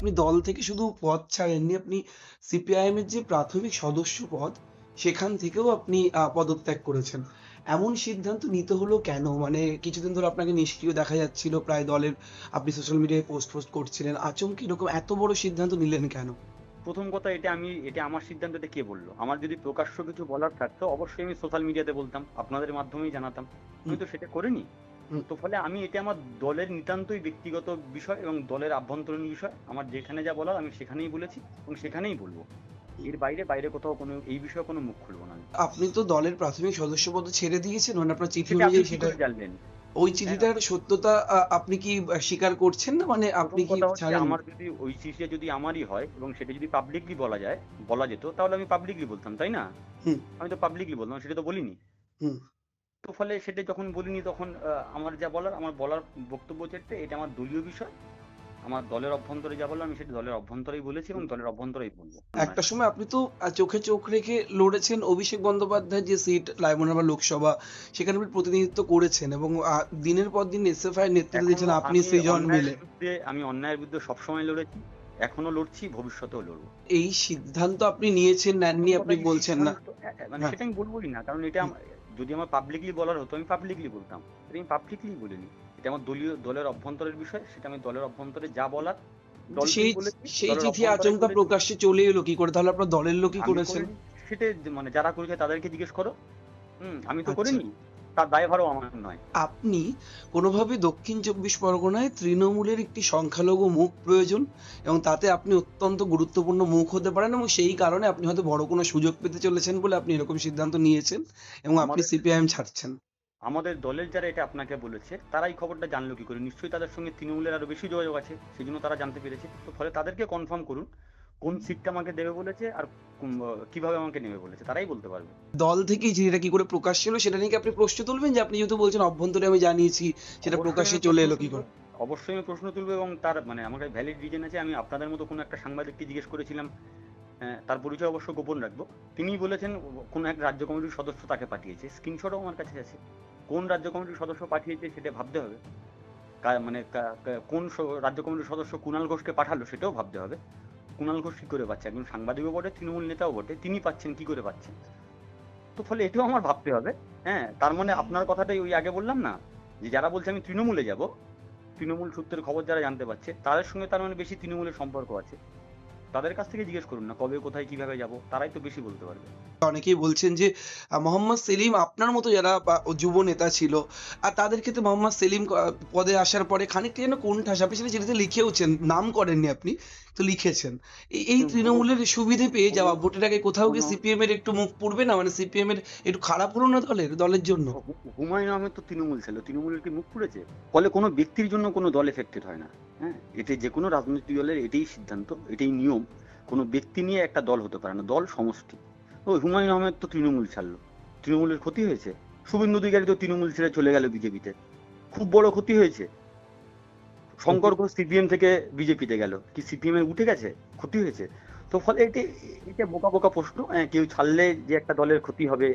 আপনি দল থেকে শুধু পদ ছাড়েননি, আপনি সিপিআইএম এর যে প্রাথমিক সদস্য পদ সেখান থেকেও আপনি পদত্যাগ করেছেন। এমন সিদ্ধান্ত নিতে হলো কেন? মানে কিছুদিন ধরে আপনাকে নিষ্ক্রিয় দেখা যাচ্ছিল, প্রায় দলের আপনি সোশ্যাল মিডিয়ায় পোস্ট করছিলেন, আচমকি এরকম এত বড় সিদ্ধান্ত নিলেন কেন? প্রথম কথা, এটা আমার সিদ্ধান্ত, এটা কে বললো? আমার যদি প্রকাশ্য কিছু বলার থাকতো অবশ্যই আমি সোশ্যাল মিডিয়াতে বলতাম, আপনাদের মাধ্যমেই জানাতাম। আমি হুম, তো সেটা করিনি। হুম। তো ফলে এটা আমার দলের নিতান্তই ব্যক্তিগত বিষয় এবং দলের আভ্যন্তরীণ বিষয়। আমার যেখানে যা বলার আমি সেখানেই বলেছি এবং সেখানেই বলবো। এর বাইরে বাইরে কোথাও কোনো এই বিষয়ে কোনো মুখ খুলবো না আমি। আপনি তো দলের প্রাথমিক সদস্য পদ ছেড়ে দিয়েছেন, মানে আপনার চিঠি সেটা আপনি অনুযায়ী কি সেটা। করে জানলেন? ওই হ্যাঁ, চিঠিটার সত্যতা আপনি কি স্বীকার করছেন না? মানে প্রথম আপনি কি কথা হচ্ছে, ছাড়েন? আমার যদি ওই চিঠিটা যদি আমারই হয় এবং সেটা যদি পাবলিকলি বলা যেত, তাহলে আমি পাবলিকলি বলতাম, তাই না? হুম, আমি তো পাবলিকলি বললাম, সেটা তো বলিনি। হুম। তো ফলে সেটা যখন বলিনি, তখন আমার বলার বক্তব্য হচ্ছে এটা আমার দলীয় বিষয়। আমার দলের অভ্যন্তরে যা বললাম আমি সেটা দলের অভ্যন্তরেই বলেছি এবং দলের অভ্যন্তরেই বলবো, নয়। একটা সময় আপনি তো চোখে চোখ রেখে লড়েছেন অভিষেক বন্দ্যোপাধ্যায়ের যে সিট লাইমোনারহাট লোকসভা, সেখানে আপনি প্রতিনিধিত্ব করেছেন এবং দিনের পর দিন এসএফআই এর নেতৃত্ব এখনো দিয়েছেন আপনি আমি সৃজন অন্যায়ের মিলে। বিরুদ্ধে আমি অন্যায়ের বিরুদ্ধে সবসময় লড়েছি, এখনো লড়ছি, ভবিষ্যতেও লড়বো। এই সিদ্ধান্ত আপনি নিয়েছেন, প্রথম নেননি কথা, আপনি এই বলছেন না। সিদ্ধান্ত মানে হ্যাঁ। সেটা আমি বলবোই না, কারণ হুম। যদি আমার পাবলিকলি বলার হতো আমি পাবলিকলি বলতাম। এটা আমি পাবলিকলি বলিনি। এটা আমার দলের অভ্যন্তরের বিষয়, সেটা আমি দলের অভ্যন্তরে যা বলার কিন্তু সেই দলকেই বলেছি, সেই দলের চিঠি অভ্যন্তরেই আচমকা বলেছি। প্রকাশ্যে চলে এলো কি করে? তাহলে আপনার দলের লোকই আমি করেছেন। করিনি, সেটা মানে যারা করেছে তাদেরকে জিজ্ঞেস করো। আমি তো আচ্ছা। করিনি। তার দায়ভারও আমার নয়। আপনি কোনোভাবে দক্ষিণ চব্বিশ পরগনায় তৃণমূলের একটি সংখ্যালঘু মুখ প্রয়োজন এবং তাতে আপনি অত্যন্ত গুরুত্বপূর্ণ মুখ হতে পারেন এবং সেই কারণে আপনি হয়তো বড় কোনো সুযোগ পেতে চলেছেন বলে আপনি এরকম সিদ্ধান্ত নিয়েছেন এবং আপনি আমাদের সিপিআইএম ছাড়ছেন। আমাদের দলের যারা এটা আপনাকে বলেছে তারা এই খবরটা জানলো কি করে? নিশ্চয়ই তাদের সঙ্গে তৃণমূলের আরো বেশি যোগাযোগ আছে, সেই জন্য তারা জানতে পেরেছে। তো ফলে তাদেরকে কনফার্ম করুন কোন সিটটা আমাকে দেবে বলেছে আর কিভাবে আমাকে নেবে বলেছে, তারাই বলতে পারবে। দল থেকেই যেটা কি করে প্রকাশ্যে এলো সেটা নিয়ে কি আপনি প্রশ্ন তুলবেন, যে আপনি যেহেতু বলছেন অভ্যন্তরে আমি জানিয়েছি, সেটা অবশ্যই প্রকাশ্যে আমি চলে প্রশ্ন এলো কি তুলবো। করে? অবশ্যই আমি প্রশ্ন তুলবো এবং তার মানে আমার কাছে ভ্যালিড রিজন আছে। আমি আপনাদের মতো কোনো একটা সাংবাদিককে জিজ্ঞেস করেছিলাম, তার পরিচয় অবশ্য গোপন রাখবো। তিনি বলেছেন কোনো এক রাজ্য কমিটির সদস্য তাকে পাঠিয়েছে, স্ক্রিনশটও আমার কাছে আছে। কোন রাজ্য কমিটির সদস্য পাঠিয়েছে সেটা ভাবতে হবে। মানে রাজ্য কমিটির সদস্য কুণাল ঘোষকে পাঠালো সেটাও ভাবতে হবে। কুণাল ঘোষ কি করে পাচ্ছে? একজন সাংবাদিকও বটে, তৃণমূল নেতাও বটে, তিনি পাচ্ছেন কি করে পাচ্ছেন? তো ফলে এটাও আমার ভাবতে হবে। তার মানে আপনার কথাটাই ওই আগে বললাম না, যে যারা বলছে আমি তৃণমূলে যাব, তৃণমূল সূত্রের খবর যারা জানতে পারছে তাদের সঙ্গে তার মানে বেশি তৃণমূলের সম্পর্ক আছে। তাদের কাছ থেকে জিজ্ঞেস করুন না কবে কোথায় কিভাবে যাব, তারাই তো বেশি বলতে পারবে। অনেকেই বলছেন যে মোহাম্মদ সেলিম আপনার মতো যারা যুব নেতা ছিল, আর তাদের ক্ষেত্রে মোহাম্মদ সেলিম পদে আসার পরে খানিকটা যেন কোণঠাসা। আপনি সেটা চিঠিতে লিখেওছেন, নাম করেননি আপনি, তো লিখেছেন এই ধরুন, তৃণমূলের সুবিধে পেয়ে যাওয়া কোনো ভোটের আগে কোথাও গিয়ে কোনো সিপিএম এর একটু মুখ পুড়বে না? মানে সিপিএম এর একটু খারাপ হলো না দলের জন্য? হুমায়ুন আহমেদ তো তৃণমূল ছিল, তৃণমূলের কি মুখ পুড়েছে? ফলে কোনো ব্যক্তির জন্য কোনো দল এফেক্টেড হয় না। এতে যে কোনো রাজনৈতিক দলের এটাই সিদ্ধান্ত, এটাই নিয়ম। কোনো ব্যক্তি নিয়ে একটা দল হতে পারে না, দল সমষ্টি। হুমায়ুন আহমেদ তো তৃণমূল ছাড়লো, তৃণমূলের ক্ষতি হয়েছে। শুভেন্দু অধিকারী তো তৃণমূল ছেড়ে চলে গেল বিজেপিতে, খুব বড় ক্ষতি হয়েছে। ক্ষতি। শঙ্কর ঘোষ সিপিএম থেকে বিজেপিতে গেল, কি সিপিএম এ উঠে গেছে? ক্ষতি হয়েছে। তো ফলে এটা বোকা বোকা প্রশ্ন। কেউ ছাড়লে যে একটা দলের ক্ষতি হবে,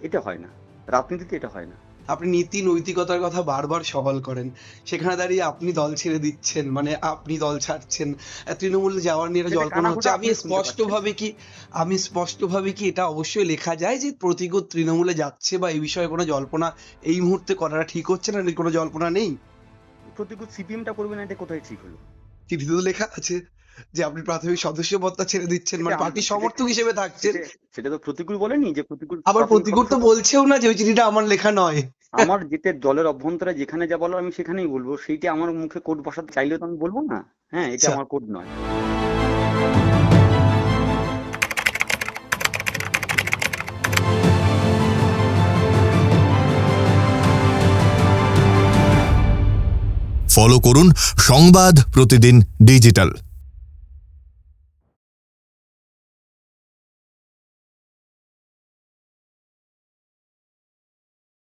এটা হয় না, রাজনীতিতে এটা হয় না। আপনি নীতি নৈতিকতার কথা বারবার সওয়াল করেন, সেখানে দাঁড়িয়ে আপনি দল ছেড়ে দিচ্ছেন, মানে আপনি দল ছাড়ছেন, তৃণমূলে যাওয়ার নিয়ে একটা সেটা জল্পনা হচ্ছে। কানাঘুষা আপনিও শুনতে পাচ্ছেন। আমি স্পষ্টভাবে কি এটা অবশ্যই লেখা যায় যে প্রতিকূল তৃণমূলে যাচ্ছে, বা এই বিষয়ে কোনো জল্পনা এই মুহূর্তে করাটা ঠিক হচ্ছে না, কোনো জল্পনা নেই? প্রতিকূল সিপিএমটা করবে না, এটা কোথায় ঠিক হলো? চিঠিতে তো লেখা আছে যে আপনি প্রাথমিক সদস্য পদটা ছেড়ে দিচ্ছেন, সেটা মানে আম- পার্টির সেটা সমর্থক হিসেবে থাকছেন। সেটা সেটা তো প্রতিকূল বলেনি যে প্রতিকূল আবার প্রাথমিক প্রতিকূল সদস্য তো পদ। বলছেও না যে ওই চিঠিটা আমার লেখা নয়। আমার যেতে দলের অভ্যন্তরে যেখানে যা বলার আমি সেখানেই বলবো, সেইটা আমার মুখে কোড বসাতে চাইলেও তো আমি বলবো না। এটা আচ্ছা। আমার কোড নয়। ফলো করুন সংবাদ প্রতিদিন ডিজিটাল।